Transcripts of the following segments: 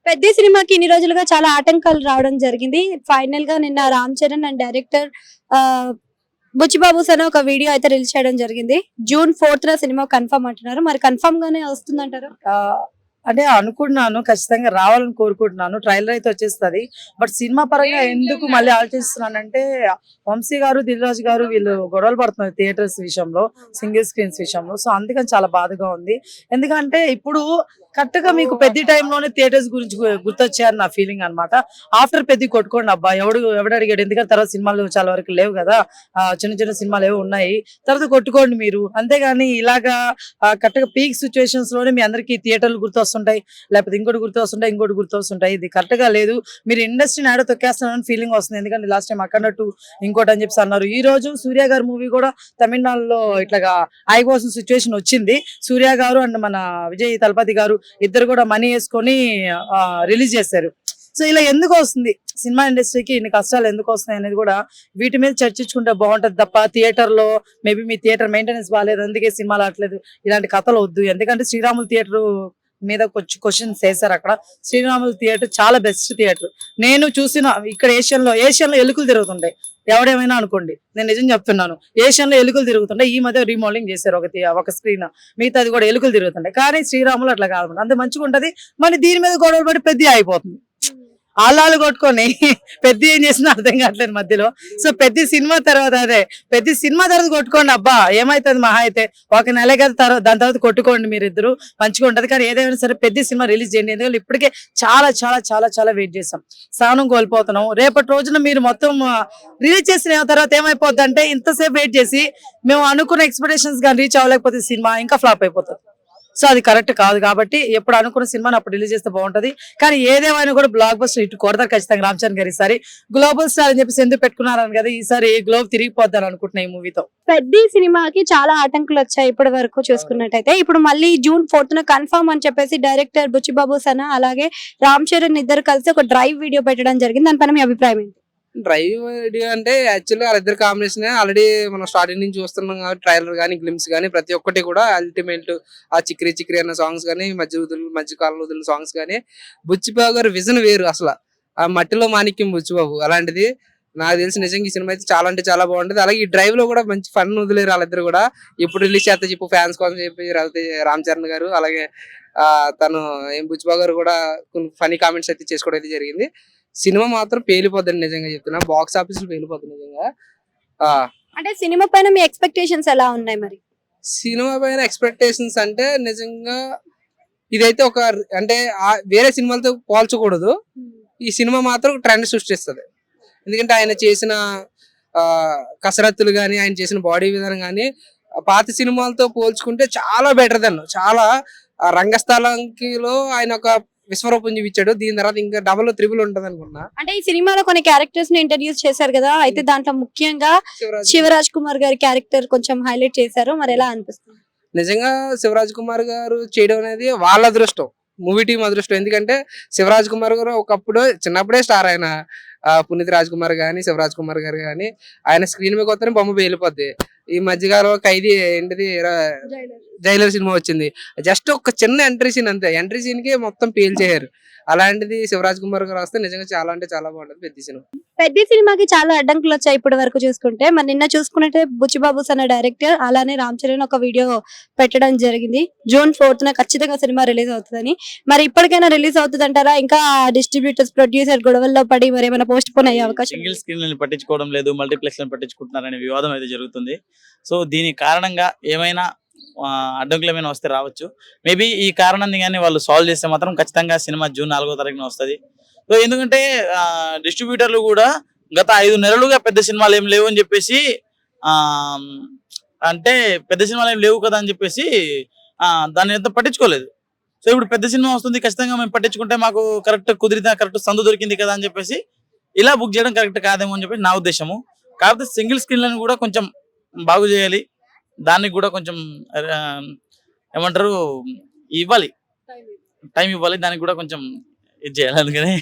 పెద్ద సినిమాకి ఇన్ని రోజులుగా చాలా ఆటంకాలు రావడం జరిగింది. ఫైనల్ గా నిన్న రామ్ చరణ్ అండ్ డైరెక్టర్ బుచ్చిబాబు సన ఒక వీడియో అయితే రిలీజ్ చేయడం జరిగింది. జూన్ 4th సినిమా కన్ఫర్మ్ అంటున్నారు. మరి కన్ఫర్మ్ గానే వస్తుందంటారు? అంటే అనుకున్నాను, ఖచ్చితంగా రావాలని కోరుకుంటున్నాను. ట్రైలర్ అయితే వచ్చేస్తుంది. బట్ సినిమా పరంగా ఎందుకు మళ్ళీ ఆలోచిస్తున్నానంటే, వంశీ గారు, దిల్ రాజు గారు వీళ్ళు గొడవలు పడుతున్నారు థియేటర్స్ విషయంలో, సింగిల్ స్క్రీన్స్ విషయంలో. సో అందుకని చాలా బాధగా ఉంది. ఎందుకంటే ఇప్పుడు కరెక్ట్ గా మీకు పెద్ద టైంలోనే థియేటర్స్ గురించి గుర్తొచ్చారు నా ఫీలింగ్ అనమాట. ఆఫ్టర్ పెద్ద కొట్టుకోండి అబ్బా, ఎవడు అడిగాడు, ఎందుకంటే తర్వాత సినిమాలు చాలా వరకు లేవు కదా, చిన్న చిన్న సినిమాలు ఏవో ఉన్నాయి, తర్వాత కొట్టుకోండి మీరు. అంతేగాని ఇలాగా కరెక్ట్ గా పీక్ సిచ్యువేషన్స్ లోనే మీ అందరికి థియేటర్లు గుర్తొస్తుంటాయి, లేకపోతే ఇంకోటి గుర్తొస్తుంటాయి. ఇది కరెక్ట్ గా లేదు. మీరు ఇండస్ట్రీని ఆడ తొక్కేస్తున్నారని ఫీలింగ్ వస్తుంది. ఎందుకంటే లాస్ట్ టైం అక్కడట్టు ఇంకోటి అని చెప్పి అన్నారు. ఈ రోజు సూర్య గారి మూవీ కూడా తమిళనాడులో ఇట్లాగా ఆగిపోవాల్సిన సిచ్యువేషన్ వచ్చింది. సూర్య గారు అండ్ మన విజయ్ తలపతి గారు ఇద్దరు కూడా మనీ వేసుకొని రిలీజ్ చేశారు. సో ఇలా ఎందుకు వస్తుంది సినిమా ఇండస్ట్రీకి, ఇన్ని కష్టాలు ఎందుకు వస్తున్నాయి అనేది కూడా వీటి మీద చర్చించుకుంటే బాగుంటది తప్ప, థియేటర్ లో మేబీ మీ థియేటర్ మెయింటెనెన్స్ బాగాలేదు అందుకే సినిమాలు ఆడలేదు, ఇలాంటి కథలు వద్దు. ఎందుకంటే శ్రీరాములు థియేటర్ మీద కొంచెం క్వశ్చన్స్ వేశారు. అక్కడ శ్రీరాములు థియేటర్ చాలా బెస్ట్ థియేటర్. నేను చూసిన ఇక్కడ ఏషియన్లో ఎలుకలు తిరుగుతుంటాయి. ఎవడేమైనా అనుకోండి, నేను నిజం చెప్తున్నాను. ఏషియన్లో ఎలుకలు తిరుగుతుంటాయి. ఈ మధ్య రీమోడలింగ్ చేశారు ఒక స్క్రీన్, మిగతాది కూడా ఎలుకలు తిరుగుతుంటాయి. కానీ శ్రీరాములు అట్లా కాదు, అంత మంచిగా ఉంటది. మరి దీని మీద గొడవలు పడి పెద్ద అయిపోతుంది. ఆళ్ళు కొట్టుకొని పెద్ద ఏం చేసినా అర్థం కావట్లేదు మధ్యలో. సో పెద్ద సినిమా తర్వాత కొట్టుకోండి అబ్బా, ఏమైతుంది మహా అయితే ఒక నెల కదా, దాని తర్వాత కొట్టుకోండి మీరిద్దరు, మంచిగా ఉంటది. కానీ ఏదైనా సరే పెద్ద సినిమా రిలీజ్ చేయండి. ఎందుకంటే ఇప్పటికే చాలా చాలా చాలా చాలా వెయిట్ చేసాం, స్థానం కోల్పోతున్నాం. రేపటి రోజున మీరు మొత్తం రిలీజ్ చేసిన తర్వాత ఏమైపోద్ది అంటే, ఇంతసేపు వెయిట్ చేసి మేము అనుకున్న ఎక్స్పెక్టేషన్స్ కానీ రీచ్ అవ్వలేకపోతే సినిమా ఇంకా ఫ్లాప్ అయిపోతుంది. సో అది కరెక్ట్ కాదు. కాబట్టి ఎప్పుడు అనుకున్న సినిమాని అప్పుడు రిలీజ్ చేస్తే బాగుంటది. కానీ ఏదేమైనా కూడా బ్లాక్ బస్టర్ ఇటు కొడతారు ఖచ్చితంగా రామ్ చరణ్ గారు. ఈసారి గ్లోబల్ స్టార్ అని చెప్పేసి ఎందుకు పెట్టుకున్నారని కదా, ఈసారి గ్లోబ్ తిరిగిపోద్దాని అనుకుంటున్నా ఈ మూవీతో. పెద్ద సినిమాకి చాలా ఆటంకులు వచ్చాయి ఇప్పటి వరకు చూసుకున్నట్టయితే. ఇప్పుడు మళ్ళీ జూన్ 4th కన్ఫర్మ్ అని చెప్పేసి డైరెక్టర్ బుచ్చిబాబు సన అలాగే రామ్ చరణ్ ఇద్దరు కలిసి ఒక డ్రైవ్ వీడియో పెట్టడం జరిగింది. దానిపైన మీ అభిప్రాయం ఏంటి? డ్రైవ్ ఐడియా అంటే యాక్చువల్లీ వాళ్ళిద్దరు కాంబినేషన్ ఆల్రెడీ మనం స్టార్టింగ్ నుంచి చూస్తున్నాం కాబట్టి, ట్రైలర్ కానీ గ్లిమ్స్ కానీ ప్రతి ఒక్కటి కూడా అల్టిమేట్. ఆ చిక్రీ చిక్రీ అన్న సాంగ్స్ కానీ, మధ్య కాలంలో వదిలిన సాంగ్స్ కానీ, బుచ్చిబాబు గారి విజన్ వేరు అసలు. ఆ మట్టిలో మాణిక్యం బుచ్చిబాబు అలాంటిది. నాకు తెలిసి నిజంగా ఈ సినిమా అయితే చాలా అంటే చాలా బాగుంటది. అలాగే ఈ డ్రైవ్ లో కూడా మంచి ఫన్ వదిలేరు వాళ్ళిద్దరు కూడా. ఎప్పుడు రిలీజ్ చేస్తే చెప్పు ఫ్యాన్స్ కోసం చెప్పి రామ్ చరణ్ గారు, అలాగే తను బుచ్చిబాబు గారు కూడా కొన్ని ఫనీ కామెంట్స్ అయితే చేసుకోవడం అయితే జరిగింది. సినిమా మాత్రం పేలిపోద్దని నిజంగా చెప్తున్నా, బాక్స్ ఆఫీస్ లో పేలిపోతుంది నిజంగా. అంటే సినిమా పైన మీ ఎక్స్పెక్టేషన్స్ ఎలా ఉన్నాయి? మరి సినిమా పైన ఎక్స్పెక్టేషన్స్ అంటే నిజంగా ఇదైతే ఒక అంటే వేరే సినిమాలతో పోల్చకూడదు. ఈ సినిమా మాత్రం ట్రెండ్ సృష్టిస్తుంది. ఎందుకంటే ఆయన చేసిన కసరత్తులు కానీ, ఆయన చేసిన బాడీ విధానం కానీ పాత సినిమాలతో పోల్చుకుంటే చాలా బెటర్ దన్. చాలా రంగస్థలంకిలో ఆయన ఒక విశ్వరూపం చూపించాడు. దీని తర్వాత ఇంకా డబుల్ త్రిబుల్ ఉంటది అనుకున్నా. అంటే ఈ సినిమాలో కొన్ని క్యారెక్టర్స్ ని ఇంట్రడ్యూస్ చేశారు కదా, అయితే దాంట్లో ముఖ్యంగా శివరాజ్ కుమార్ గారి క్యారెక్టర్ కొంచెం హైలైట్ చేశారు. మరి ఎలా అనిపిస్తుంది? నిజంగా శివరాజ్ కుమార్ గారు చేయడం అనేది వాళ్ళ అదృష్టం, మూవీ టీం అదృష్టం. ఎందుకంటే శివరాజ్ కుమార్ గారు ఒకప్పుడు చిన్నప్పుడే స్టార్. ఆయన పునీత్ రాజ్ కుమార్ గాని, శివరాజ్ కుమార్ గారు గాని ఆయన స్క్రీన్ మీద కొత్తనే బొమ్మ పేలిపోద్ది. ఈ మధ్యకాలంలో ఖైదీ ఏంటిది జైలర్ సినిమా వచ్చింది, జస్ట్ ఒక చిన్న ఎంట్రీ సీన్ అంతే. ఎంట్రీ సీన్ కి మొత్తం పేల్చేయారు. అలాంటిది శివరాజ్ కుమార్ గారు వస్తే నిజంగా చాలా అంటే చాలా బాగుంటది పెద్ద సినిమా. పెద్ద సినిమాకి చాలా అడ్డంకులు వచ్చాయి ఇప్పటి వరకు చూసుకుంటే. మరి నిన్న చూసుకుంటే బుచ్చిబాబు సన్న డైరెక్టర్ అలానే రామ్ చరణ్ ఒక వీడియో పెట్టడం జరిగింది. జూన్ 4th ఖచ్చితంగా సినిమా రిలీజ్ అవుతుందని. మరి ఇప్పటికైనా రిలీజ్ అవుతుంది అంటారా? ఇంకా డిస్ట్రిబ్యూటర్స్ ప్రొడ్యూసర్ గొడవల్లో పడి మరి ఏమైనా పోస్ట్ పోన్ అయ్యే అవకాశం? సింగిల్ స్క్రీన్ పట్టించుకోవడం లేదు, మల్టీప్లెక్స్ పట్టించుకుంటున్నారనే వివాదం అయితే జరుగుతుంది. సో దీని కారణంగా ఏమైనా అడ్డంకులు ఏమైనా వస్తే రావచ్చు. మేబీ ఈ కారణాన్ని కానీ వాళ్ళు సాల్వ్ చేస్తే మాత్రం ఖచ్చితంగా సినిమా జూన్ 4వ వస్తుంది. సో ఎందుకంటే డిస్ట్రిబ్యూటర్లు కూడా గత 5 నెలలుగా పెద్ద సినిమాలు ఏం లేవు అని చెప్పేసి, అంటే పెద్ద సినిమాలు ఏం లేవు కదా అని చెప్పేసి దాన్ని ఎంత పట్టించుకోలేదు. సో ఇప్పుడు పెద్ద సినిమా వస్తుంది, ఖచ్చితంగా మేము పట్టించుకుంటే మాకు కరెక్ట్ కుదిరితే కరెక్ట్ సందు దొరికింది కదా అని చెప్పేసి ఇలా బుక్ చేయడం కరెక్ట్ కాదేమో అని చెప్పి నా ఉద్దేశము. కాకపోతే సింగిల్ స్క్రీన్లను కూడా కొంచెం బాగు చేయాలి, దానికి కూడా కొంచెం ఏమంటారు ఇవ్వాలి, టైం ఇవ్వాలి, దానికి కూడా కొంచెం ఇది చేయాలి. అందుకని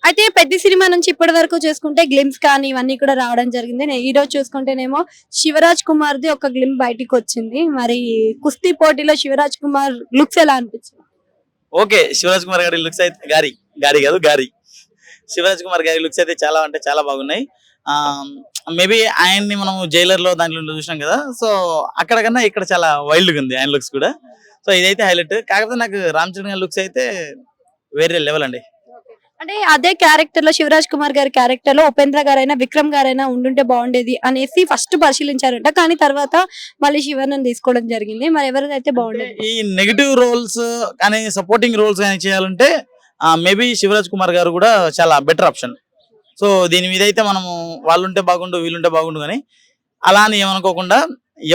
అయితే పెద్ద సినిమా నుంచి ఇప్పటి వరకు చూసుకుంటే గ్లిమ్స్ కానీ ఇవన్నీ కూడా రావడం జరిగింది. ఈ రోజు చూసుకుంటేనేమో శివరాజ్ కుమార్ ది ఒక గ్లిమ్ బయటికి వచ్చింది. మరి కుస్తీ పోటీలో శివరాజ్ కుమార్ లుక్స్ ఎలా అనిపించింది? ఓకే, శివరాజ్ కుమార్ గారి లుక్స్ అయితే గారి శివరాజ్ కుమార్ గారి లుక్స్ అయితే చాలా అంటే చాలా బాగున్నాయి. మేబీ ఆయన్ని మనం జైలర్ లో దాంట్లో చూసినాం కదా, సో అక్కడ కన్నా ఇక్కడ చాలా వైల్డ్ గా ఉంది ఆయన లుక్స్ కూడా. సో ఇదైతే హైలైట్. కాకపోతే నాకు రామ్ చరణ్ గారి లుక్స్ అయితే వేరే లెవెల్ అండి. అంటే అదే క్యారెక్టర్ లో శివరాజ్ కుమార్ గారి క్యారెక్టర్ లో ఉపేంద్ర గారైనా విక్రమ్ గారైనా ఉండుంటే బాగుండేది అనేసి ఫస్ట్ పరిశీలించారంట. కానీ తర్వాత మళ్ళీ శివన్ తీసుకోవడం జరిగింది. మరి ఎవరిదైతే బాగుండేది? ఈ నెగిటివ్ రోల్స్ కానీ సపోర్టింగ్ రోల్స్ కానీ చేయాలంటే మేబీ శివరాజ్ కుమార్ గారు కూడా చాలా బెటర్ ఆప్షన్. సో దీని మీద అయితే మనము వాళ్ళు ఉంటే బాగుండు వీళ్ళుంటే బాగుండు కానీ అలా అని ఏమనుకోకుండా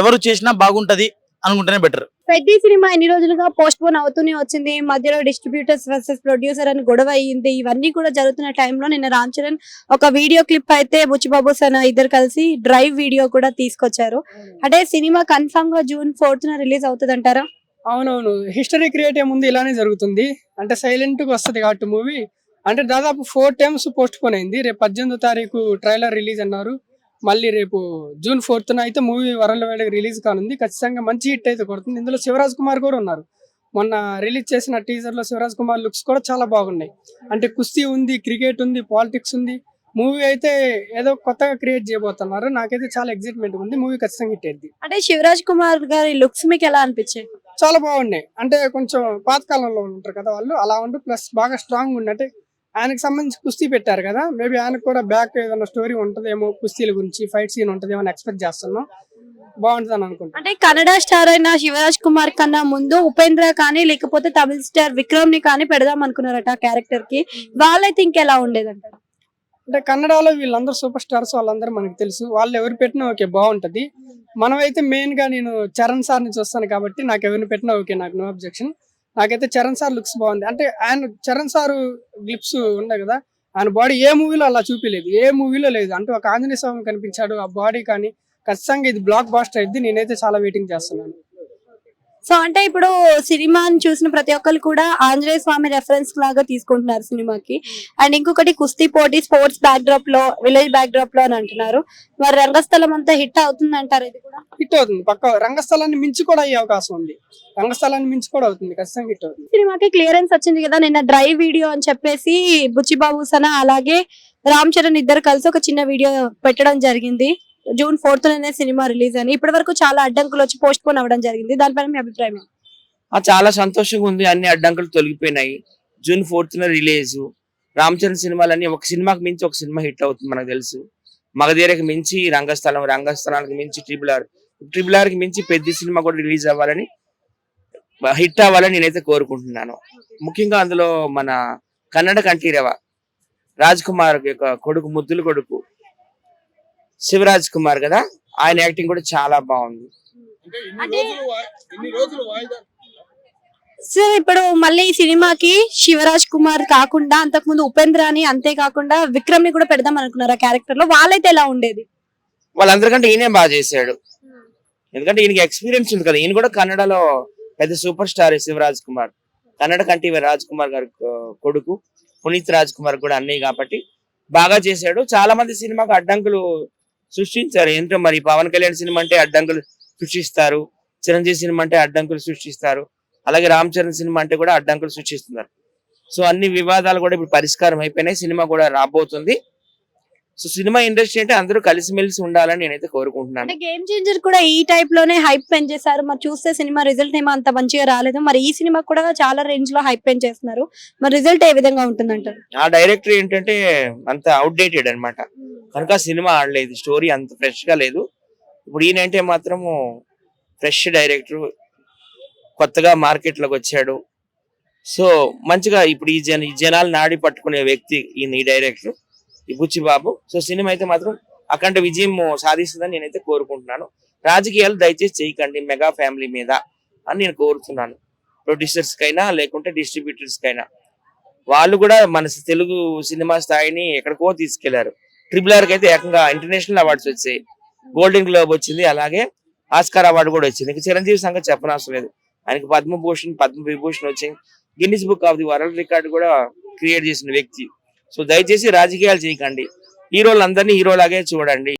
ఎవరు చేసినా బాగుంటది అనుకుంటేనే బెటర్. పెద్ద సినిమా ఎన్ని రోజులుగా పోస్ట్ పోన్ అవుతూనే వచ్చింది. మధ్యలో డిస్ట్రిబ్యూటర్స్ వర్సెస్ ప్రొడ్యూసర్ అని గొడవ అయ్యింది. ఇవన్నీ కూడా జరుగుతున్న టైంలో నిన్న రామ్ చరణ్ ఒక వీడియో క్లిప్ అయితే బుచ్చిబాబు సన ఇద్దరు కలిసి డ్రైవ్ వీడియో కూడా తీసుకొచ్చారు. అంటే సినిమా కన్ఫర్మ్ గా June 4th రిలీజ్ అవుతుంది అంటారా? అవునవును, హిస్టరీ క్రియేట్ ముందు ఇలానే జరుగుతుంది. అంటే సైలెంట్ గా వస్తుంది కాబట్టి మూవీ అంటే దాదాపు 4 times పోస్ట్ పోన్ అయింది. రేపు 18వ తారీఖు ట్రైలర్ రిలీజ్ అన్నారు. మళ్ళీ రేపు June 4th అయితే మూవీ వరల్డ్ వైడ్ రిలీజ్ కానుంది. ఖచ్చితంగా మంచి హిట్ అయితే కొడుతుంది. ఇందులో శివరాజ్ కుమార్ కూడా ఉన్నారు. మొన్న రిలీజ్ చేసిన టీజర్ లో శివరాజ్ కుమార్ లుక్స్ కూడా చాలా బాగున్నాయి. అంటే కుస్తీ ఉంది, క్రికెట్ ఉంది, పాలిటిక్స్ ఉంది. మూవీ అయితే ఏదో కొత్తగా క్రియేట్ చేయబోతున్నారు. నాకైతే చాలా ఎక్సైట్మెంట్ ఉంది. మూవీ ఖచ్చితంగా హిట్ అయింది. అంటే శివరాజ్ కుమార్ గారి లుక్స్ మీకు ఎలా అనిపించాయి? చాలా బాగున్నాయి. అంటే కొంచెం పాతకాలంలో ఉంటారు కదా వాళ్ళు, అలా ఉండి ప్లస్ బాగా స్ట్రాంగ్ ఉంది. అంటే ఆయనకు సంబంధించి కుస్తీ పెట్టారు కదా, మేబీ ఆయనకు కూడా బ్యాక్ ఏదైనా స్టోరీ ఉంటదేమో, కుస్తీల గురించి ఫైట్ సీన్ ఉంటదేమో అని ఎక్స్పెక్ట్ చేస్తున్నాం. బాగుంటుంది అని అనుకుంటున్నాను. అంటే కన్నడ స్టార్ అయిన శివరాజ్ కుమార్ కన్నా ముందు ఉపేంద్ర కానీ లేకపోతే తమిళ స్టార్ విక్రమ్ ని కానీ పెడదాం అనుకున్నారట ఆ క్యారెక్టర్ కి. వాళ్ళైతే ఇంకెలా ఉండేదంటారు? అంటే కన్నడలో వీళ్ళందరూ సూపర్ స్టార్స్, వాళ్ళందరూ మనకు తెలుసు. వాళ్ళు ఎవరు పెట్టినా ఓకే బాగుంటది. మనమైతే మెయిన్ గా నేను చరణ్ సార్ ని చూస్తాను కాబట్టి నాకు ఎవరిని పెట్టినా ఓకే, నాకు నో అబ్జెక్షన్. నాకైతే చరణ్ సార్ లుక్స్ బాగుంది. అంటే ఆయన చరణ్ సార్ గ్లిప్స్ ఉన్నాయి కదా, ఆయన బాడీ ఏ మూవీలో అలా చూపించలేదు, ఏ మూవీలో లేదు. అంటే ఒక ఆంజనేయ స్వామి కనిపించాడు, ఆ బాడీ కానీ ఖచ్చితంగా ఇది బ్లాక్ బాస్టర్ అయింది. నేనైతే చాలా వెయిటింగ్ చేస్తున్నాను. సో అంటే ఇప్పుడు సినిమాని చూసిన ప్రతి ఒక్కరు కూడా ఆంజనేయ స్వామి రెఫరెన్స్ లాగా తీసుకుంటున్నారు సినిమాకి. అండ్ ఇంకొకటి కుస్తీ పోటీ స్పోర్ట్స్ బ్యాక్ డ్రాప్ లో, విలేజ్ బ్యాక్ డ్రాప్ లో అని అంటున్నారు. మరి రంగస్థలం అంతా హిట్ అవుతుంది అంటారు? ఇది కూడా హిట్ అవుతుంది పక్క. రంగస్థలాన్ని మించి కూడా అయ్యే అవకాశం ఉంది. రంగస్థలాన్ని మించి కూడా అవుతుంది, ఖచ్చితంగా హిట్ అవుతుంది. సినిమాకి క్లియరెన్స్ వచ్చింది కదా నిన్న, డ్రైవ్ వీడియో అని చెప్పేసి బుచ్చిబాబు సన అలాగే రామ్ చరణ్ ఇద్దరు కలిసి ఒక చిన్న వీడియో పెట్టడం జరిగింది. June 4th సినిమా రిలీజ్ అని ఇప్పటి వరకు చాలా అడ్డంకులు వచ్చి పోస్ట్ పోన్ అవ్వడం జరిగింది. దానిపైన మీ అభిప్రాయం? చాలా సంతోషంగా ఉంది. అన్ని అడ్డంకులు తొలగిపోయినాయి. June 4th release. Ram Charan సినిమాలన్నీ ఒక సినిమాకి మించి ఒక సినిమా హిట్ అవుతుంది మనకు తెలుసు. మగధీరకి మించి రంగస్థలం, రంగస్థలానికి మించి ట్రిపుల్ ఆర్ కి మించి పెద్ద సినిమా కూడా రిలీజ్ అవ్వాలని, హిట్ అవ్వాలని నేనైతే కోరుకుంటున్నాను. ముఖ్యంగా అందులో మన కన్నడ కంఠీరవ రాజ్ కుమార్ యొక్క కొడుకు, ముద్దుల కొడుకు శివరాజ్ కుమార్ కదా, ఆయన యాక్టింగ్ కూడా చాలా బాగుంది. సార్ ఇప్పుడు మళ్ళీ ఈ సినిమాకి శివరాజ్ కుమార్ కాకుండా అంతకుముందు ఉపేంద్ర అని, అంతేకాకుండా విక్రమ్ ని కూడా పెడదాం అనుకున్నారు ఆ క్యారెక్టర్ లో. వాళ్ళైతే ఎలా ఉండేది? వాళ్ళందరికంటే ఈయనే బాగా చేశాడు. ఎందుకంటే ఈయనకి ఎక్స్పీరియన్స్ ఉంది కదా. ఈయన కూడా కన్నడలో పెద్ద సూపర్ స్టార్ శివరాజ్ కుమార్. కన్నడ కంటే రాజ్ కుమార్ గారి కొడుకు, పునీత్ రాజ్ కుమార్ కూడా అన్నయ్య కాబట్టి బాగా చేశాడు. చాలా మంది సినిమాకు అడ్డంకులు సృష్టించారు. ఏంటో మరి పవన్ కళ్యాణ్ సినిమా అంటే అడ్డంకులు సృష్టిస్తారు, చిరంజీవి సినిమా అంటే అడ్డంకులు సృష్టిస్తారు, అలాగే రామ్ చరణ్ సినిమా అంటే కూడా అడ్డంకులు సృష్టిస్తున్నారు. సో అన్ని వివాదాలు కూడా ఇప్పుడు పరిష్కారం అయిపోయినాయి. సినిమా కూడా రాబోతుంది. సో సినిమా ఇండస్ట్రీ అంటే అందరూ కలిసిమెలిసి ఉండాలని నేనైతే కోరుకుంటున్నాను. అంటే గేమ్ చేంజర్ కూడా ఈ టైప్ లోనే హైప్ పెంచేశారు. మరి చూస్తే సినిమా రిజల్ట్ ఏమో అంత మంచిగా రాలేదు. మరి ఈ సినిమా కూడా చాలా రేంజ్ లో హైప్ పెంచేస్తున్నారు. మరి రిజల్ట్ ఏ విధంగా ఉంటుందంటారు? ఆ డైరెక్టర్ ఏంటంటే అంత అవుట్డేటెడ్ అన్నమాట, కనుక సినిమా ఆడలేదు. స్టోరీ అంత ఫ్రెష్ గా లేదు. ఇప్పుడు ఈయనంటే మాత్రము ఫ్రెష్ డైరెక్టర్, కొత్తగా మార్కెట్ లోకి వచ్చాడు. సో మంచిగా ఇప్పుడు ఈ జనాలు నాడి పట్టుకునే వ్యక్తి ఈ డైరెక్టర్, ఈ బుచ్చిబాబు. సో సినిమా అయితే మాత్రం అఖండ విజయం సాధిస్తుందని నేనైతే కోరుకుంటున్నాను. రాజకీయాలు దయచేసి చేయకండి మెగా ఫ్యామిలీ మీద అని నేను కోరుతున్నాను. ప్రొడ్యూసర్స్ కైనా లేకుంటే డిస్ట్రిబ్యూటర్స్ కైనా. వాళ్ళు కూడా మన తెలుగు సినిమా స్థాయిని ఎక్కడికో తీసుకెళ్లారు. ట్రిపుల్ ఆర్ కి అయితే ఏకంగా ఇంటర్నేషనల్ అవార్డ్స్ వచ్చాయి. గోల్డెన్ గ్లోబ్ వచ్చింది, అలాగే ఆస్కార్ అవార్డు కూడా వచ్చింది. ఇంకా చిరంజీవి సంగతి చెప్పనవసరం లేదు. ఆయనకి పద్మభూషణ్, పద్మవిభూషణ్ వచ్చాయి. Guinness book of the world record కూడా క్రియేట్ చేసిన వ్యక్తి. సో దయచేసి రాజకీయాలు చేయకండి. హీరోలందరినీ హీరోలాగే చూడండి.